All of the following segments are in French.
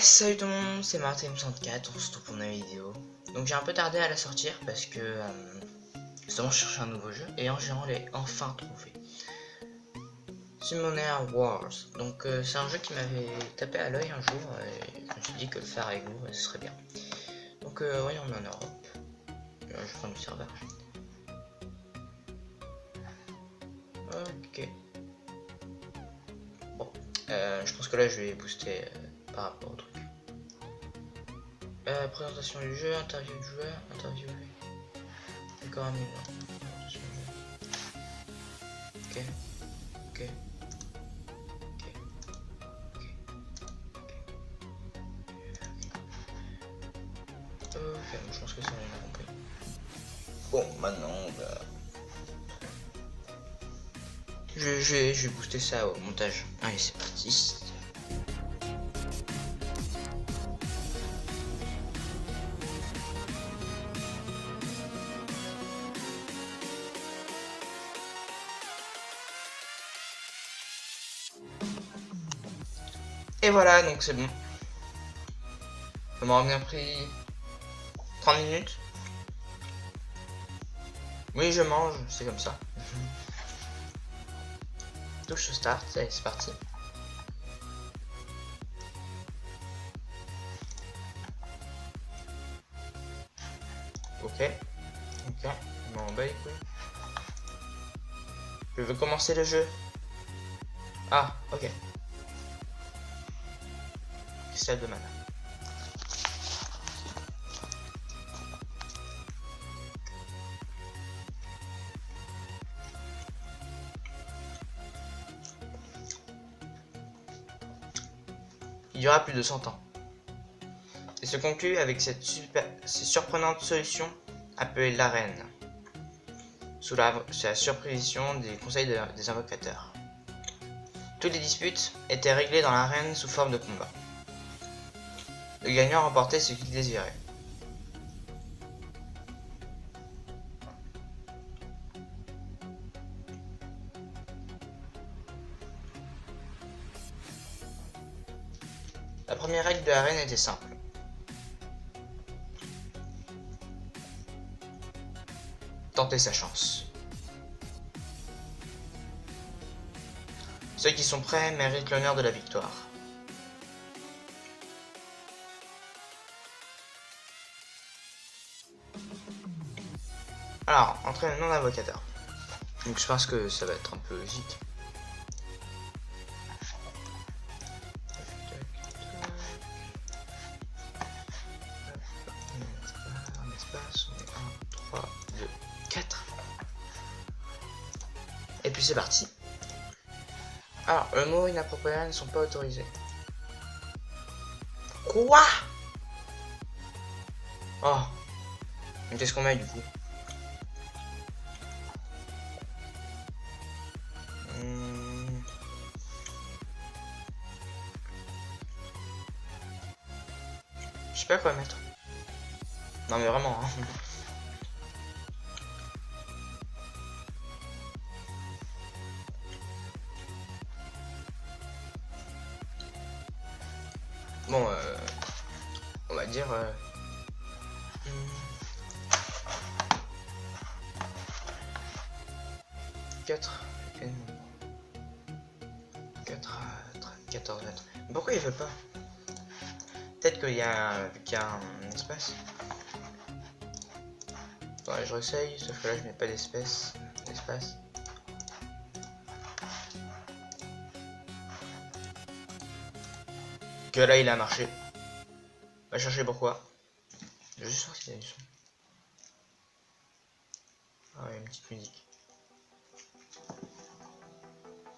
Salut tout le monde, c'est Martin64, on se retrouve pour une vidéo. Donc j'ai un peu tardé à la sortir parce que justement je cherchais un nouveau jeu et en géant l'ai enfin trouvé. Summoner Wars. Donc c'est un jeu qui m'avait tapé à l'œil un jour et je me suis dit que le faire avec vous ce serait bien. Donc voyons, on est en Europe. Je vais prendre du serveur. Ok. Bon, je pense que là je vais booster par rapport au truc. Présentation du jeu, interview du joueur, interviewé. D'accord, un minute. Ok. Ok. Ok. Ok, je pense que ça on a compris. Bon, maintenant je vais booster ça au montage. Allez, c'est parti. Et voilà, donc c'est bon. Ça m'aura bien pris 30 minutes. Oui, je mange, c'est comme ça. Touche start, allez, c'est parti. Ok. Ok. Bon, bah écoute. Je veux commencer le jeu. Ah, ok. Cristal de mana. Il durera plus de 100 ans. Et se conclut avec cette surprenante solution appelée l'arène, sous la supervision des conseils des invocateurs. Toutes les disputes étaient réglées dans l'arène sous forme de combat. Le gagnant remportait ce qu'il désirait. La première règle de l'arène était simple. Tenter sa chance. Ceux qui sont prêts méritent l'honneur de la victoire. Alors, entrée non invocateur. Donc je pense que ça va être un peu logique. Un espace, on est 1, 3, 2, 4. Et puis c'est parti. Alors, le mot inapproprié ne sont pas autorisés. Quoi? Oh. Mais qu'est-ce qu'on met du coup? Je sais pas quoi mettre. Non mais vraiment, hein. Bon, on va dire... 4 14 mètres. Pourquoi il veut pas? Peut-être qu'il y a un espace. Attends, je réessaye, sauf que là je mets pas d'espace. Que là il a marché. On va chercher pourquoi. Je vais juste voir s'il y a du son. Ah ouais, une petite musique.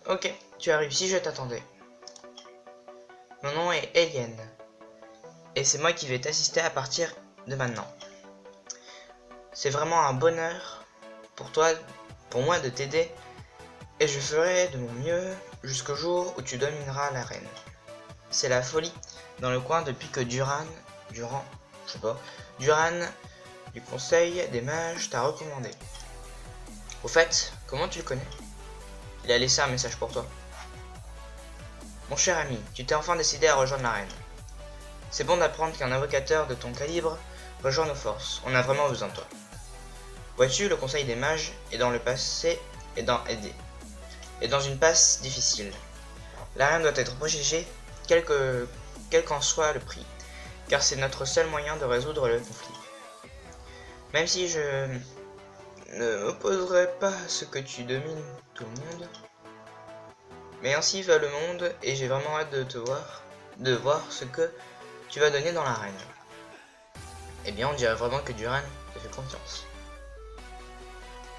Ok, tu as réussi, je t'attendais. Mon nom est Alien. Et c'est moi qui vais t'assister à partir de maintenant. C'est vraiment un bonheur pour toi, pour moi de t'aider. Et je ferai de mon mieux jusqu'au jour où tu domineras l'arène. C'est la folie dans le coin depuis que Duran du conseil des mages t'a recommandé. Au fait, comment tu le connais? Il a laissé un message pour toi. Mon cher ami, tu t'es enfin décidé à rejoindre l'arène. C'est bon d'apprendre qu'un invocateur de ton calibre rejoint nos forces. On a vraiment besoin de toi. Vois-tu, le conseil des mages est dans le passé et dans une passe difficile. L'arène doit être protégée, quel qu'en soit le prix, car c'est notre seul moyen de résoudre le conflit. Même si je ne m'opposerai pas à ce que tu domines tout le monde, mais ainsi va le monde et j'ai vraiment hâte de voir ce que tu vas donner dans l'arène. Eh bien, on dirait vraiment que Duran te fait confiance.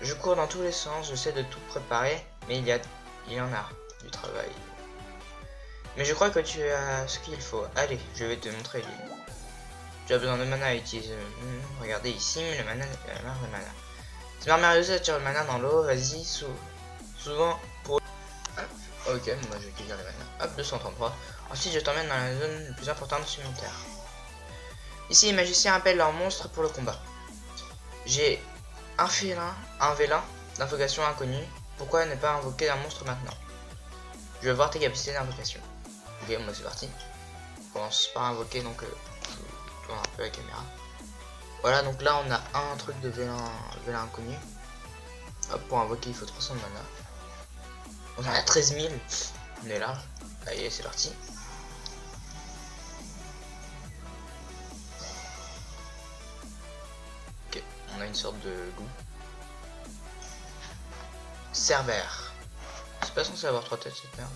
Je cours dans tous les sens, j'essaie de tout préparer, mais il y en a du travail. Mais je crois que tu as ce qu'il faut. Allez, je vais te montrer l'île. Tu as besoin de mana à utiliser. Regardez ici, le mana. C'est merveilleux, attire le mana dans l'eau. Vas-y, souvent pour. Hop. Ok, moi je vais cueillir le mana. Hop, 233. Ensuite, je t'emmène dans la zone la plus importante sur mon terre. Ici, les magiciens appellent leurs monstres pour le combat. J'ai un vélin d'invocation inconnue. Pourquoi ne pas invoquer un monstre maintenant? Je veux voir tes capacités d'invocation. Ok, moi c'est parti. On commence par invoquer, donc je tourne un peu la caméra. Voilà, donc là on a un truc de vélin inconnu. Hop, pour invoquer il faut 300 de mana. On en a 13 000. On est large. Allez, c'est parti. Ok, on a une sorte de goût. Cerbère. C'est pas censé avoir 3 têtes cette merde.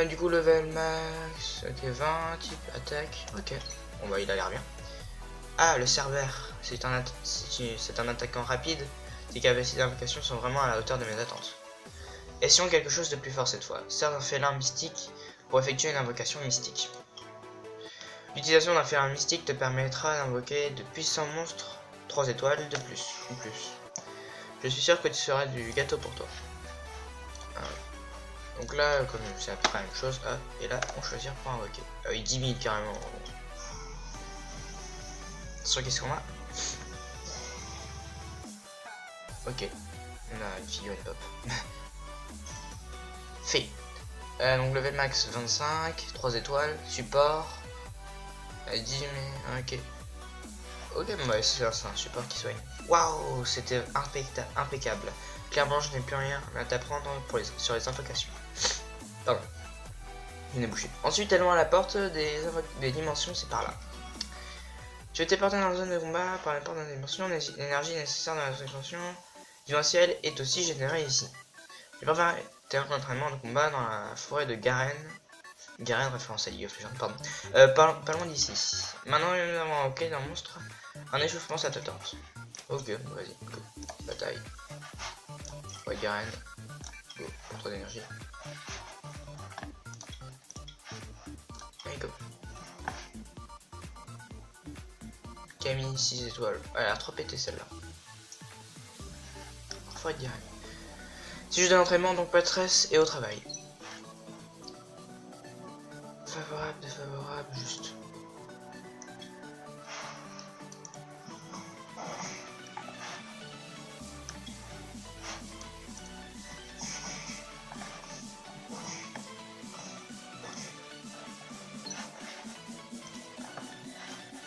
Du coup level max, ok 20, type attaque, ok. Bon bah il a l'air bien. Ah, le Cerbère, c'est un attaquant rapide. Tes capacités d'invocation sont vraiment à la hauteur de mes attentes. Essayons quelque chose de plus fort cette fois. Sers un félin mystique pour effectuer une invocation mystique. L'utilisation d'un félin mystique te permettra d'invoquer de puissants monstres 3 étoiles de plus ou plus. Je suis sûr que tu seras du gâteau pour toi. Donc là, comme c'est à peu près la même chose, hop, et là, on choisir pour invoquer. Il 10 000 carrément. Sur qu'est-ce qu'on a? Ok, on a une figurine pop. Fait. Donc level max 25, 3 étoiles, support. 10 mais ok. Ok, bon bah c'est un support qui soigne. Waouh, c'était impeccable. Clairement, je n'ai plus rien à t'apprendre sur les invocations. Pardon. Je n'ai bouché. Ensuite, allons à la porte des dimensions, c'est par là. Tu es téléporté dans la zone de combat par la porte de dimension. L'énergie nécessaire dans la dimension dimensionnelle est aussi générée ici. Tu peux faire tes entraînements de combat dans la forêt de Garen. Garen, référence à League of Legends, pardon. Pas loin d'ici. Maintenant, nous avons ok d'un monstre. Un échauffement, ça te tente. Ok, vas-y, go. Bataille. Ouais, Garen. Go, pour trop d'énergie. Allez, go. Camille, 6 étoiles. Elle a l'air trop pété celle-là. Forêt de Garen. Si je donne l'entraînement, donc pas de stress et au travail. Favorable, défavorable, juste.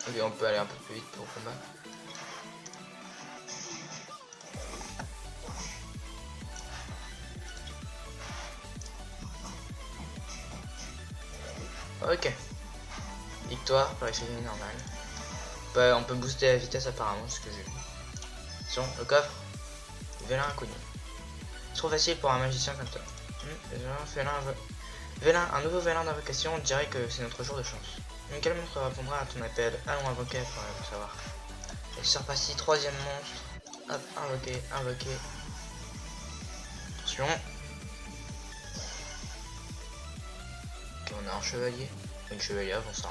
Ok, on peut aller un peu plus vite pour le combat. Ok. Victoire, par effet normal. On peut booster la vitesse apparemment, ce que j'ai vu. Attention, le coffre. Vélin inconnu. C'est trop facile pour un magicien comme toi. Un nouveau vélin d'invocation, on dirait que c'est notre jour de chance. Mais quel monstre répondra à ton appel? Allons invoquer pour le savoir. Et c'est reparti, troisième monstre. Hop, invoquer. Attention. Ok, on a un chevalier. Une chevalière, j'en sais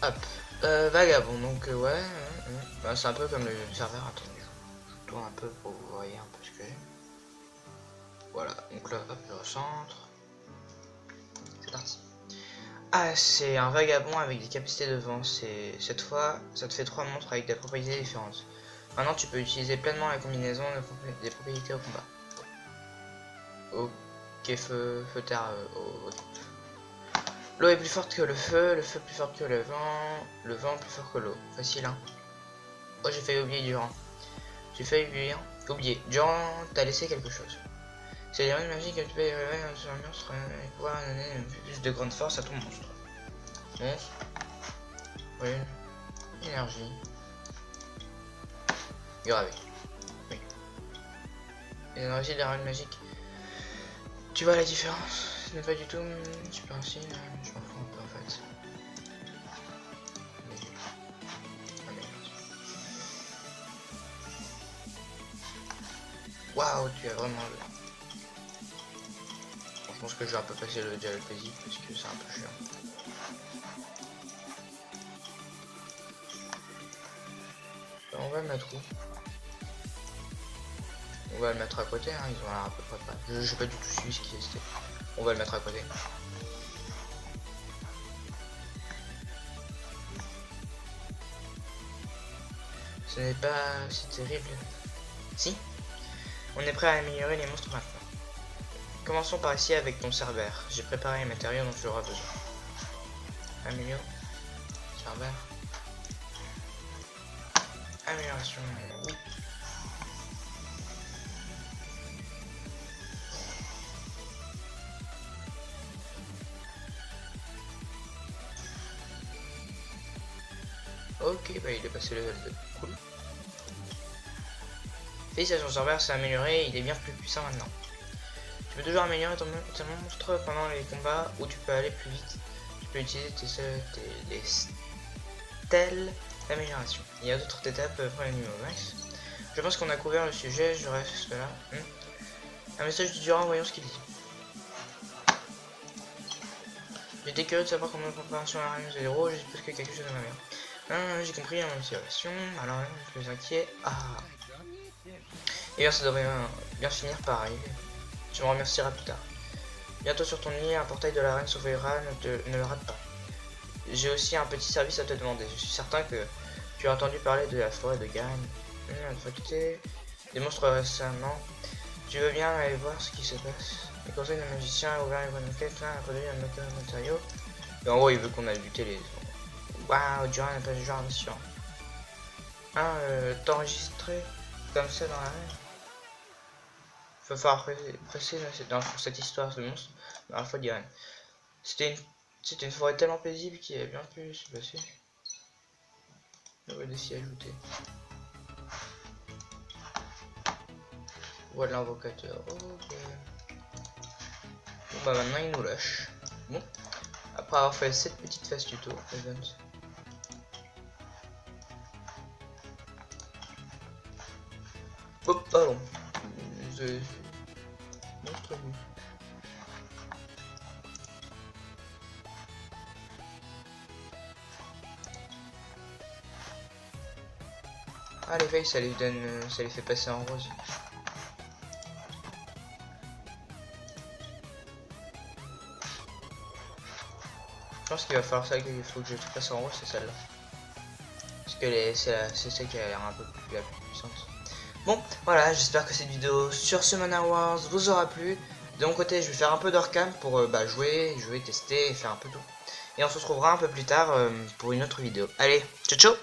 rien. Hop. Vagabond, donc ouais. Bah, c'est un peu comme le serveur. Attendez, je tourne un peu pour que vous voyez un peu ce que j'ai. Voilà, donc là, hop, je recentre. C'est parti. Ah, c'est un vagabond avec des capacités de vent. Cette fois, ça te fait 3 monstres avec des propriétés différentes. Maintenant, tu peux utiliser pleinement la combinaison des propriétés au combat. Ok, feu terre. L'eau est plus forte que le feu plus fort que le vent plus fort que l'eau. Facile, hein. Oh, j'ai failli oublier Durant. J'ai failli oublier. Durant, t'as laissé quelque chose. C'est les runes magiques que tu peux révéler sur un monstre et pouvoir donner plus de grande force à ton monstre. Monstre. Rune. Énergie. Gravé. Oui. Et l'énergie des runes magiques. Tu vois la différence? Ce n'est pas du tout super facile. Je m'en fous un peu en fait. Waouh, tu as vraiment... Je pense que je vais un peu passer le dialogue paisible parce que c'est un peu chiant. On va le mettre où? On va le mettre à côté, hein, ils ont l'air à peu près pas. Je sais pas du tout suivi ce qui est. On va le mettre à côté. Ce n'est pas si terrible. Si, on est prêt à améliorer les monstres maintenant. Commençons par ici avec ton cerbère. J'ai préparé les matériaux dont tu auras besoin. Améliore. Cerbère. Amélioration. Oui. Ok, bah il est passé level 2. Cool. Félicitations, Cerbère s'est amélioré, il est bien plus puissant maintenant. Tu peux toujours améliorer ton monstre pendant les combats ou tu peux aller plus vite. Tu peux utiliser les stèles d'amélioration. Il y a d'autres étapes après le niveau max. Je pense qu'on a couvert le sujet, je reste là. Un message du Durant, voyons ce qu'il dit. J'étais curieux de savoir comment la préparation à la réunion 0, je suppose que quelque chose de ma mère. J'ai compris mon observation, alors je suis inquiet. Ah. Et bien ça devrait bien finir par arriver. Tu me remercieras plus tard. Bientôt sur ton lit, un portail de la reine s'ouvrira, ne le rate pas. J'ai aussi un petit service à te demander. Je suis certain que tu as entendu parler de la forêt de Garen. Infecté des monstres récemment. Tu veux bien aller voir ce qui se passe? Le conseil de magicien a ouvert une bonne enquête, a produit un matériau. Et en gros, il veut qu'on aille buter les... Waouh, Duran n'est pas du genre mission. T'enregistrer comme ça dans la reine. Il va falloir presser dans cette histoire de monstre dans la fois d'Irène. C'était une forêt tellement paisible qu'il y avait bien pu se passer. On va s'y ajouter. Voilà l'invocateur. Ok. Bon bah maintenant il nous lâche. Bon. Après avoir fait cette petite phase tuto, event. Hop, pardon. Monstre vu. Ah les veilles ça les donne, ça les fait passer en rose. Je pense qu'il va falloir ça qu'il faut que je passe en rose, c'est celle-là. Parce que c'est celle qui a l'air un peu la plus puissante. Bon, voilà, j'espère que cette vidéo sur ce Manor Wars vous aura plu. De mon côté, je vais faire un peu d'Orcam pour jouer, tester et faire un peu tout. Et on se retrouvera un peu plus tard pour une autre vidéo. Allez, ciao ciao!